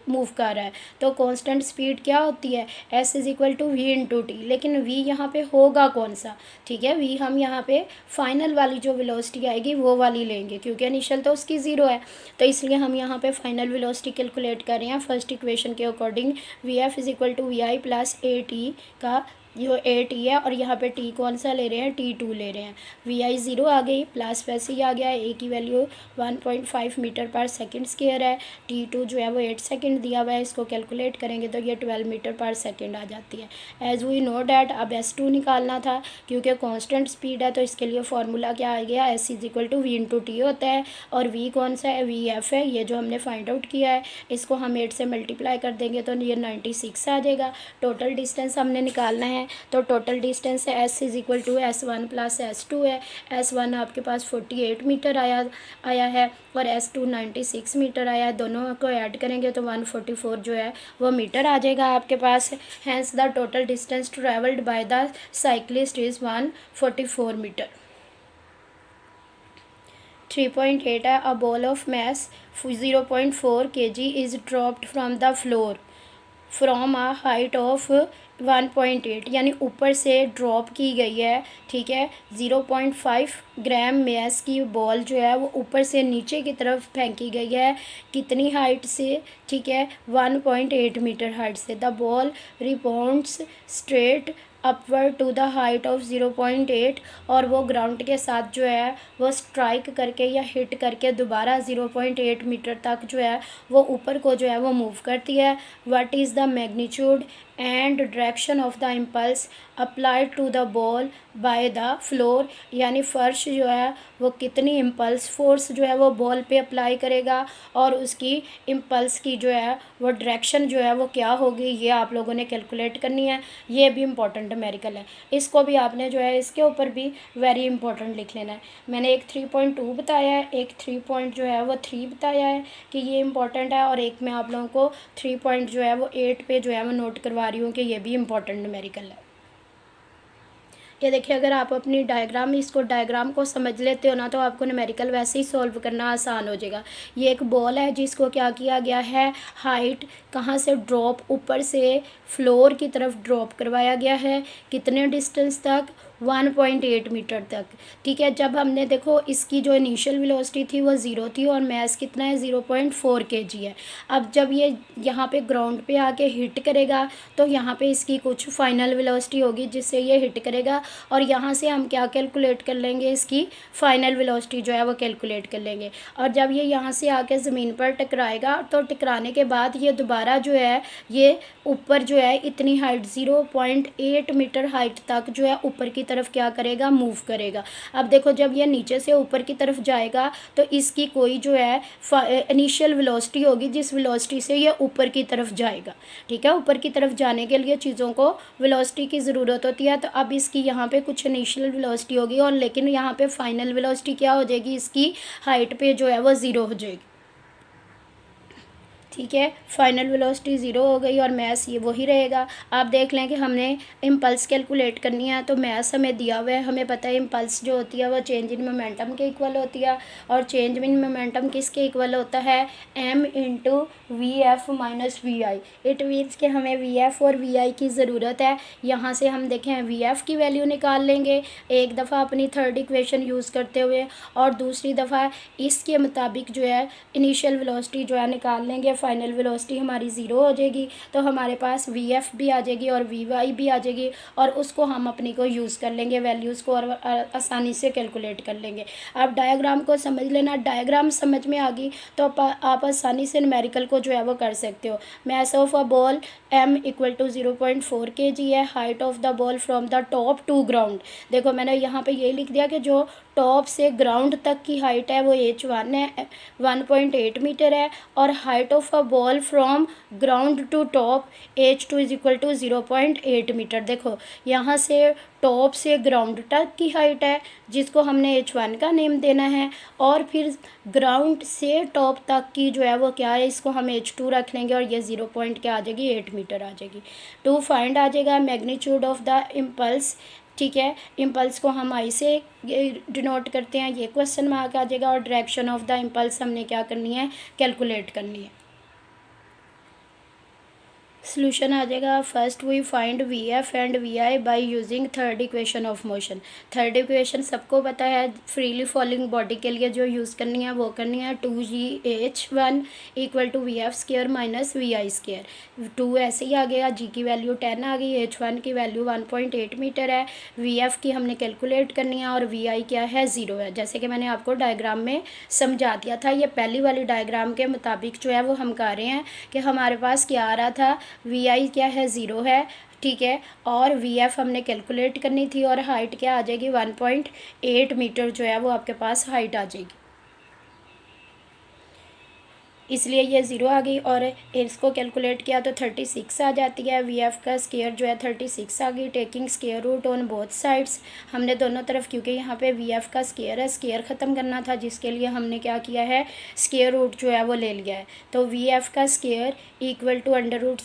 मूव कर रहा है तो कॉन्स्टेंट स्पीड क्या होती है S is equal to V into T. लेकिन V यहाँ पे होगा कौन सा, ठीक है, V हम यहाँ पे फाइनल वाली जो वेलोसिटी आएगी वो वाली लेंगे क्योंकि इनिशियल तो उसकी 0 है। तो इसलिए हम यहाँ पे फाइनल वेलोसिटी कैलकुलेट कर रहे हैं फर्स्ट इक्वेशन के according. VF is equal to VI plus AT का जो AT है, और यहाँ पे T कौन सा ले रहे हैं, T2 ले रहे हैं। VI 0 आ गई, प्लस वैसे ही आ गया। A की value 1.5 metre per second square है। T2 जो है वो 8 सेकंड दिया हुआ है, इसको कैलकुलेट करेंगे तो ये 12 मीटर पर सेकंड आ जाती है। एज वी नो डैट अब S2 निकालना था क्योंकि कांस्टेंट स्पीड है, तो इसके लिए फार्मूला क्या आ गया, S is equal to V into T होता है। और V कौन सा है, VF है, ये जो हमने फाइंड आउट किया है। इसको हम 8 से मल्टीप्लाई कर देंगे तो ये 96 आ जाएगा। टोटल डिस्टेंस हमने निकालना है, तो टोटल डिस्टेंस है S is equal to S1 plus S2 है। S1 आपके पास 48 मीटर आया है और S2 96 मीटर आया है। दोनों को ऐड करेंगे तो 144 जो है वो मीटर आ जाएगा आपके पास। Hence the total distance travelled by the cyclist is 144 metre. 3.8 है, a ball of mass 0.4 kg is dropped from the floor from a height of 1.8, यानी ऊपर से ड्रॉप की गई है, ठीक है। 0.5 ग्राम मैस की बॉल जो है वो ऊपर से नीचे की तरफ फेंकी गई है, कितनी हाइट से, ठीक है, 1.8 मीटर हाइट से। The ball rebounds straight upward to the height of 0.8, और वो ग्राउंड के साथ जो है वो स्ट्राइक करके या हिट करके दोबारा 0.8 मीटर तक जो है वो ऊपर को जो है वो मूव करती है। What is the magnitude and direction of the impulse applied to the ball by the floor, यानी फर्श जो है वो कितनी इम्पल्स फोर्स जो है वो बॉल पे अप्लाई करेगा और उसकी इम्पल्स की जो है वो डायरेक्शन जो है वो क्या होगी, ये आप लोगों ने कैलकुलेट करनी है। ये भी इम्पोर्टेंट न्यूमेरिकल है, इसको भी आपने जो है इसके ऊपर भी वेरी इंपॉर्टेंट लिख लेना है। मैंने एक 3.2 बताया है, एक 3 जो है वो 3 बताया है कि ये इंपॉर्टेंट है, और एक मैं आप लोगों को 3 जो है वो 8 पे जो है वो नोट करवा रही हूँ कि ये भी इंपॉर्टेंट न्यूमेरिकल है। ये देखिए, अगर आप अपनी डायग्राम को समझ लेते हो ना तो आपको न्यूमेरिकल वैसे ही सॉल्व करना आसान हो जाएगा। ये एक बॉल है जिसको क्या किया गया है, हाइट कहाँ से ड्रॉप, ऊपर से फ्लोर की तरफ ड्रॉप करवाया गया है, कितने डिस्टेंस तक, 1.8 मीटर तक, ठीक है। जब हमने देखो इसकी जो इनिशियल वेलोसिटी थी वो 0 थी और मैस कितना है 0.4 kg है। अब जब ये यहाँ पे ग्राउंड पे आके हिट करेगा तो यहाँ पे इसकी कुछ फाइनल वेलोसिटी होगी जिससे ये हिट करेगा, और यहाँ से हम क्या कैलकुलेट कर लेंगे, इसकी फाइनल वेलोसिटी जो है वो कैलकुलेट कर लेंगे। और जब ये यहाँ से आके ज़मीन पर टकराएगा तो टकराने के बाद ये दोबारा जो है ये ऊपर जो है इतनी हाइट 0.8 मीटर हाइट तक जो है ऊपर की तरफ क्या करेगा, मूव करेगा। अब देखो जब ये नीचे से ऊपर की तरफ जाएगा तो इसकी कोई जो है इनिशियल वेलोसिटी होगी जिस वेलोसिटी से ये ऊपर की तरफ जाएगा। ठीक है, ऊपर की तरफ जाने के लिए चीज़ों को वेलोसिटी की ज़रूरत होती है। तो अब इसकी यहाँ पे कुछ इनिशियल वेलोसिटी होगी और लेकिन यहाँ पे फाइनल वेलोसिटी क्या हो जाएगी, इसकी हाइट पे जो है वो ज़ीरो हो जाएगी। ठीक है, फाइनल वेलोसिटी ज़ीरो हो गई और मैस ये वही रहेगा। आप देख लें कि हमने इम्पल्स कैलकुलेट करनी है तो मैस हमें दिया हुआ है, हमें पता है इम्पल्स जो होती है वो चेंज इन मोमेंटम के इक्वल होती है और चेंज इन मोमेंटम किसके इक्वल होता है, m into V F minus V I. It means कि हमें वी एफ और वी आई की ज़रूरत है। यहाँ से हम देखें वी एफ की वैल्यू निकाल लेंगे एक दफ़ा अपनी थर्ड इक्वेशन यूज़ करते हुए और दूसरी दफ़ा इसके मुताबिक जो है इनिशियल वेलोसिटी जो है निकाल लेंगे। फाइनल वेलोसिटी हमारी ज़ीरो हो जाएगी तो हमारे पास वी एफ भी आ जाएगी और वी वाई भी आ जाएगी और उसको हम अपनी को यूज़ कर लेंगे वैल्यूज़ को और आसानी से कैलकुलेट कर लेंगे। आप डायग्राम को समझ लेना, डायग्राम समझ में आ गई तो आप आसानी से न्यूमेरिकल को जो है वो कर सकते हो। Mass of a ball m equal to 0.4 kg है। Height of the ball from the top to ground, देखो मैंने यहाँ पे ये लिख दिया कि जो टॉप से ग्राउंड तक की हाइट है वो h1 है, 1.8 मीटर है और height of a ball from ground to top h2 is equal to 0.8 metre. देखो यहाँ से टॉप से ग्राउंड तक की हाइट है जिसको हमने h1 का नेम देना है और फिर ग्राउंड से टॉप तक की जो है वो क्या है, इसको हम h2 रख लेंगे और ये 0 पॉइंट क्या आ जाएगी, 8 मीटर आ जाएगी। टू फाइंड आ जाएगा मैग्नीट्यूड ऑफ द इम्पल्स। ठीक है, इम्पल्स को हम आई से डिनोट करते हैं, ये क्वेश्चन मार्क आ जाएगा और डायरेक्शन ऑफ द इम्पल्स हमने क्या करनी है, कैलकुलेट करनी है। सोल्यूशन आ जाएगा, first we find V F and V I by using third equation of motion. Third equation सबको पता है, फ्रीली फॉलिंग बॉडी के लिए जो यूज़ करनी है वो करनी है 2gh1 equal to V F square minus V I square. 2 ऐसे ही आ गया, जी की वैल्यू 10 आ गई, h1 की वैल्यू 1.8 मीटर है, वी एफ की हमने कैलकुलेट करनी है और वी आई क्या है, 0 है। जैसे कि मैंने आपको डायग्राम में समझा दिया था, ये पहली वाली डायग्राम के मुताबिक जो है वो हम कर रहे हैं कि हमारे पास क्या आ रहा था, वी आई क्या है, 0 है। ठीक है, और वी एफ हमने कैलकुलेट करनी थी और हाइट क्या आ जाएगी, 1.8 मीटर जो है वो आपके पास हाइट आ जाएगी, इसलिए ये 0 आ गई और इसको कैलकुलेट किया तो 36 आ जाती है। वी एफ का स्केयर जो है 36 आ गई, taking square root on both sides. हमने दोनों तरफ, क्योंकि यहाँ पे वी एफ का स्केयर है, स्केयर ख़त्म करना था जिसके लिए हमने क्या किया है, स्केयर रूट जो है वो ले लिया है। तो वी एफ का square equal to under root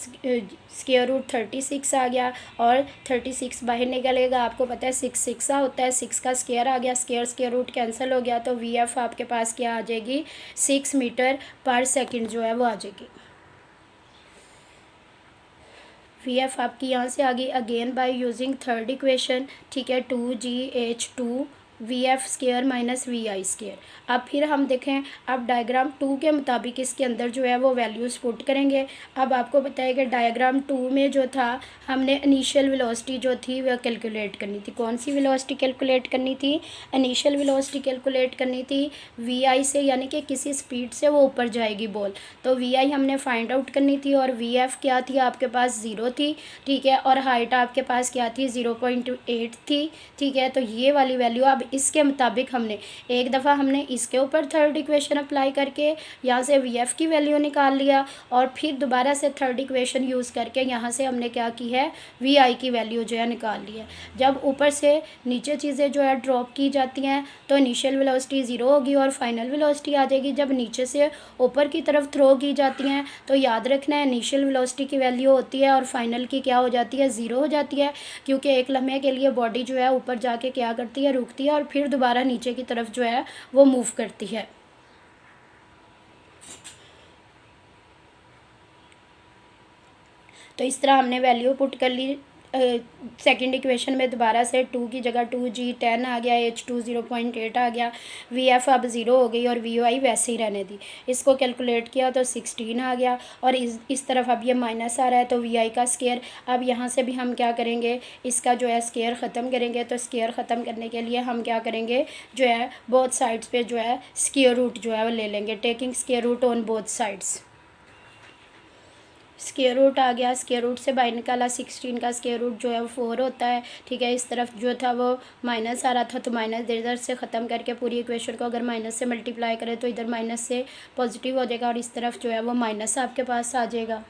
square root 36 आ गया और 36 बाहर निकलेगा, आपको पता है 6 होता है, 6 का स्केयर आ गया, स्केयर रूट कैंसिल हो गया तो वी एफ आपके पास क्या आ जाएगी, 6 मीटर पर सेकंड जो है वो आ जाएगी। वी एफ आपकी यहाँ से आ गई again by using third equation. ठीक है, 2gh2 V F square minus V I square. अब फिर हम देखें, अब डायग्राम 2 के मुताबिक इसके अंदर जो है वो वैल्यूज़ पुट करेंगे। अब आपको पता है कि डायग्राम 2 में जो था हमने इनिशियल वेलोसिटी जो थी वह कैलकुलेट करनी थी। कौन सी वेलोसिटी कैलकुलेट करनी थी, इनिशियल वेलोसिटी कैलकुलेट करनी थी वी आई से, यानी कि किसी स्पीड से वो ऊपर जाएगी बॉल, तो वी आई हमने फाइंड आउट करनी थी और वी एफ क्या थी आपके पास, 0 थी। ठीक है, और हाइट आपके पास क्या थी, 0.8 थी। ठीक है, तो ये वाली वैल्यू अब इसके मुताबिक हमने एक दफ़ा हमने इसके ऊपर थर्ड इक्वेशन अप्लाई करके यहाँ से वी एफ की वैल्यू निकाल लिया और फिर दोबारा से थर्ड इक्वेशन यूज़ करके यहाँ से हमने क्या की है, वी आई की वैल्यू जो है निकाल ली है। जब ऊपर से नीचे चीज़ें जो है ड्रॉप की जाती हैं तो इनिशियल वेलोसिटी 0 होगी और फाइनल वेलोसिटी आ जाएगी। जब नीचे से ऊपर की तरफ थ्रो की जाती हैं तो याद रखना है इनिशियल वेलोसिटी की वैल्यू होती है और फाइनल की क्या हो जाती है, 0 हो जाती है, क्योंकि एक लम्हे के लिए बॉडी जो है ऊपर जाके क्या करती है, रुकती है और फिर दोबारा नीचे की तरफ जो है वो मूव करती है। तो इस तरह हमने वैल्यू पुट कर ली। सेकंड इक्वेशन में दोबारा से 2 की जगह 2g10 आ गया, h2 0.8 आ गया, वी एफ अब 0 हो गई और वी आई वैसे ही रहने दी। इसको कैलकुलेट किया तो 16 आ गया और इस तरफ अब ये माइनस आ रहा है तो वी आई का स्केयर। अब यहाँ से भी हम क्या करेंगे, इसका जो है स्केयर ख़त्म करेंगे। तो स्केयर ख़त्म करने के लिए हम क्या करेंगे, जो है बोथ साइड्स पे जो है स्केयर रूट जो है वो ले लेंगे, taking square root on both sides. Square root आ गया, स्क्वायर रूट से बाहर निकाला, 16 का स्क्वायर रूट जो है वो 4 होता है, ठीक है। इस तरफ जो था वो माइनस आ रहा था, तो माइनस इधर से ख़त्म करके पूरी इक्वेशन को अगर माइनस से मल्टीप्लाई करें तो इधर माइनस से पॉजिटिव हो जाएगा और इस तरफ जो है वो माइनस आपके पास आ जाएगा।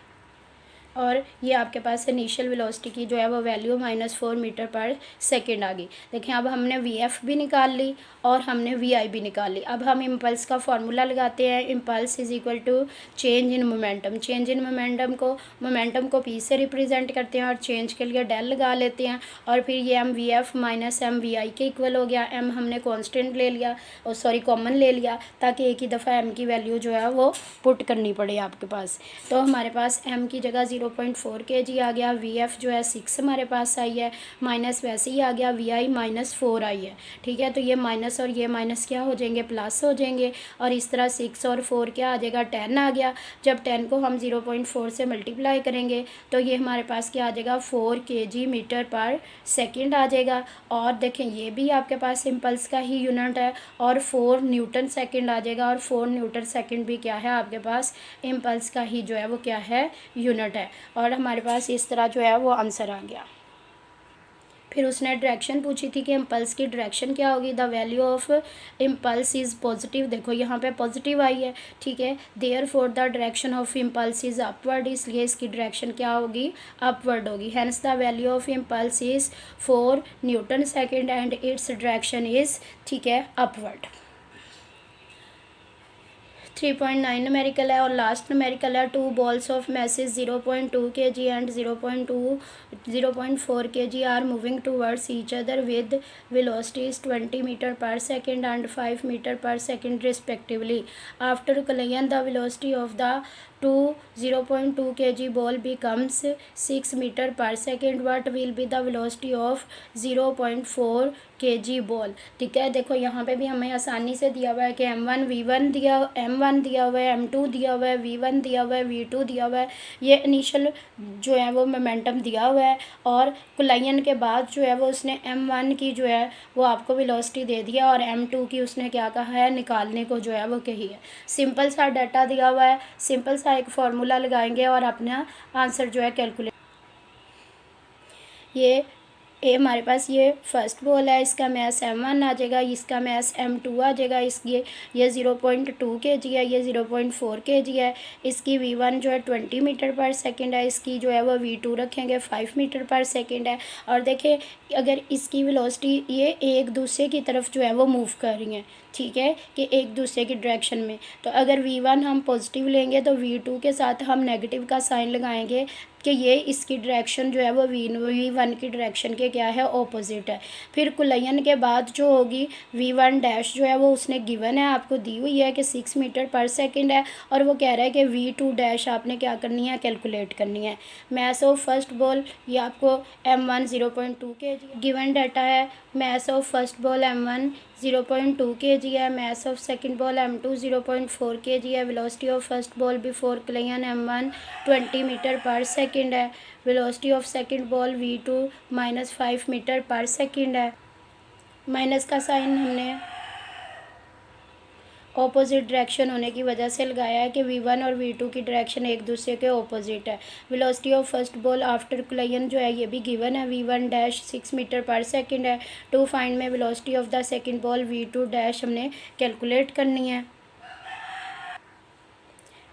और ये आपके पास इनिशियल वेलोसिटी की जो है वो वैल्यू -4 मीटर पर सेकेंड आ गई। देखिए अब हमने वी एफ भी निकाल ली और हमने वी आई भी निकाल ली। अब हम इम्पल्स का फॉर्मूला लगाते हैं, impulse is equal to change in momentum. Change in momentum को पी से रिप्रेजेंट करते हैं और चेंज के लिए डेल लगा लेते हैं और फिर ये M V F minus M V I के इक्वल हो गया। एम हमने कॉन्स्टेंट ले लिया और सॉरी कॉमन ले लिया ताकि एक ही दफ़ा एम की वैल्यू जो है वो पुट करनी पड़े आपके पास। तो हमारे पास एम की जगह 0.4 kg आ गया, वी एफ जो है 6 हमारे पास आई है, माइनस वैसे ही आ गया, वी आई -4 आई है, ठीक है। तो ये माइनस और ये माइनस क्या हो जाएंगे, प्लस हो जाएंगे और इस तरह 6 और 4 क्या आ जाएगा, 10 आ गया। जब 10 को हम 0.4 से मल्टीप्लाई करेंगे तो ये हमारे पास क्या आ जाएगा, 4 kg मीटर पर सेकेंड आ जाएगा। और देखें ये भी आपके पास इम्पल्स का ही यूनिट है और 4 न्यूटन सेकेंड आ जाएगा और 4 न्यूटन सेकेंड भी क्या है आपके पास इम्पल्स का ही जो है वो क्या है यूनिट है। और हमारे पास इस तरह जो है वो आंसर आ गया। फिर उसने डायरेक्शन पूछी थी कि इम्पल्स की डायरेक्शन क्या होगी, the value of impulse is positive. देखो यहाँ पे पॉजिटिव आई है, ठीक है। Therefore the direction of impulse is upward, इसलिए इसकी डायरेक्शन क्या होगी, अपवर्ड होगी। Hence the value of impulse is 4 newton second and its direction is, ठीक है, अपवर्ड। 3.9 न्यूमेरिकल है और लास्ट न्यूमेरिकल है। 2 balls of masses 0.2 kg and 0.4 kg are moving towards each other with velocities 20 meter per second and 5 meter per second respectively. After collision, the velocity of the 0.2 kg ball becomes 6 meter per second. What will be the velocity of 0.4 kg ball? ठीक है, देखो यहाँ पे भी हमें आसानी से दिया हुआ है कि m1 v1 दिया, m1 दिया हुआ है, m2 दिया हुआ है, v1 दिया हुआ है, v2 दिया हुआ है। ये इनिशियल जो है वो मोमेंटम दिया हुआ है और कुलायन के बाद जो है वो उसने m1 की जो है वो आपको वेलोसिटी दे दिया और m2 की उसने क्या कहा है, निकालने को जो है वो कही है। सिंपल सा डाटा दिया हुआ है, सिंपल सा एक फार्मूला लगाएंगे और अपना आंसर जो है कैलकुलेट। ये हमारे पास ये फर्स्ट बॉल है, इसका मैस m1 आ जाएगा, इसका मैस m2 आ जाएगा। ये 0.2 kg है, ये 0.4 kg है। इसकी v1 जो है 20 मीटर पर सेकेंड है, इसकी जो है वो v2 रखेंगे 5 मीटर पर सेकेंड है। और देखें अगर इसकी वेलोसिटी ये एक दूसरे की तरफ जो है वो मूव कर रही हैं, ठीक है, कि एक दूसरे की डायरेक्शन में। तो अगर v1 हम पॉजिटिव लेंगे तो v2 के साथ हम नेगेटिव का साइन लगाएंगे कि ये इसकी डायरेक्शन जो है वो v1 की डायरेक्शन के क्या है, ऑपोजिट है। फिर कुलयन के बाद जो होगी v1 डैश जो है वो उसने गिवन है, आपको दी हुई है कि 6 मीटर पर सेकेंड है और वो कह रहा है कि v2 डैश आपने क्या करनी है, कैलकुलेट करनी है। मैस ऑफ फर्स्ट बॉल ये आपको m1 0.2 kg गिवन डाटा है। Mass of first ball m1 0.2 kg है, mass of second ball m2 0.4 kg है, velocity of first ball before collision m1 20 metre per second है, velocity of second ball v2 -5 metre per second है। Minus का sign हमने opposite direction होने की वजह से लगाया है कि v1 और v2 की डायरेक्शन एक दूसरे के ऑपोजिट है। Velocity of first ball after क्लाइन जो है ये भी गिवन है, v1 dash 6 metre per second है। टू फाइंड में velocity of the second ball v2 dash हमने कैलकुलेट करनी है।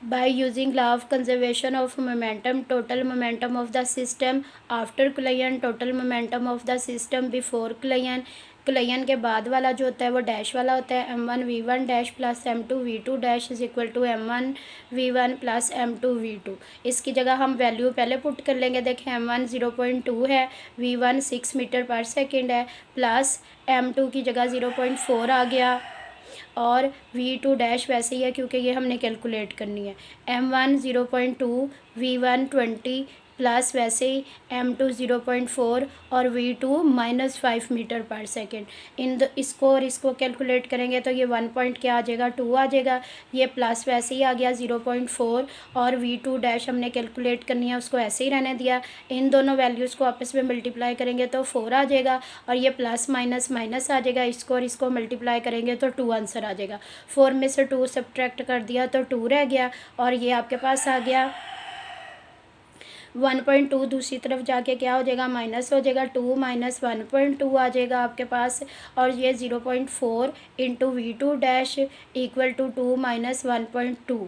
By using law of conservation of momentum, total momentum of the system after collision, total momentum of the system before collision, क्लियन के बाद वाला जो होता है वो डैश वाला होता है, m1 v1 dash plus m2 v2 dash is equal to m1 v1 plus m2 v2। इसकी जगह हम वैल्यू पहले पुट कर लेंगे। देखें m1 0.2 है, v1 6 मीटर पर सेकेंड है, प्लस m2 की जगह 0.4 आ गया और v2 डैश वैसे ही है क्योंकि ये हमने कैलकुलेट करनी है। m1 0.2 v1 20 प्लस वैसे ही m2 0.4 और v2 -5 मीटर पर सेकेंड। इसको और इसको कैलकुलेट करेंगे तो ये 1 पॉइंट क्या आ जाएगा, 2 आ जाएगा। ये प्लस वैसे ही आ गया 0.4 और v2 डैश हमने कैलकुलेट करनी है, उसको ऐसे ही रहने दिया। इन दोनों वैल्यूज़ को आपस में मल्टीप्लाई करेंगे तो 4 आ जाएगा और ये प्लस माइनस माइनस आ जाएगा। इसको और इसको मल्टीप्लाई करेंगे तो 2 आंसर आ जाएगा। 4 में से 2 सब्ट्रैक्ट कर दिया तो 2 रह गया और ये आपके पास आ गया 1.2 दूसरी तरफ जाके क्या हो जाएगा, माइनस हो जाएगा, 2 माइनस 1.2 आ जाएगा आपके पास, और ये 0.4 into V2 dash equal to 2 minus 1.2।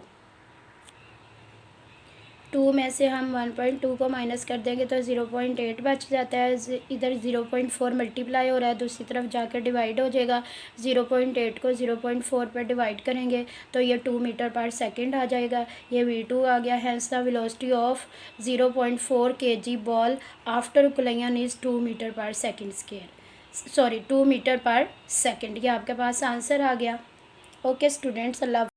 2 में से हम 1.2 को माइनस कर देंगे तो 0.8 बच जाता है। इधर 0.4 मल्टीप्लाई हो रहा है, दूसरी तरफ जाकर डिवाइड हो जाएगा। 0.8 को 0.4 पर डिवाइड करेंगे तो ये 2 मीटर पर सेकंड आ जाएगा। ये V2 आ गया। Hence the velocity of 0.4 kg ball after collision is 2 metre per second square, sorry 2 metre per second. ये आपके पास आंसर आ गया। ओके स्टूडेंट्स, अल्लाह।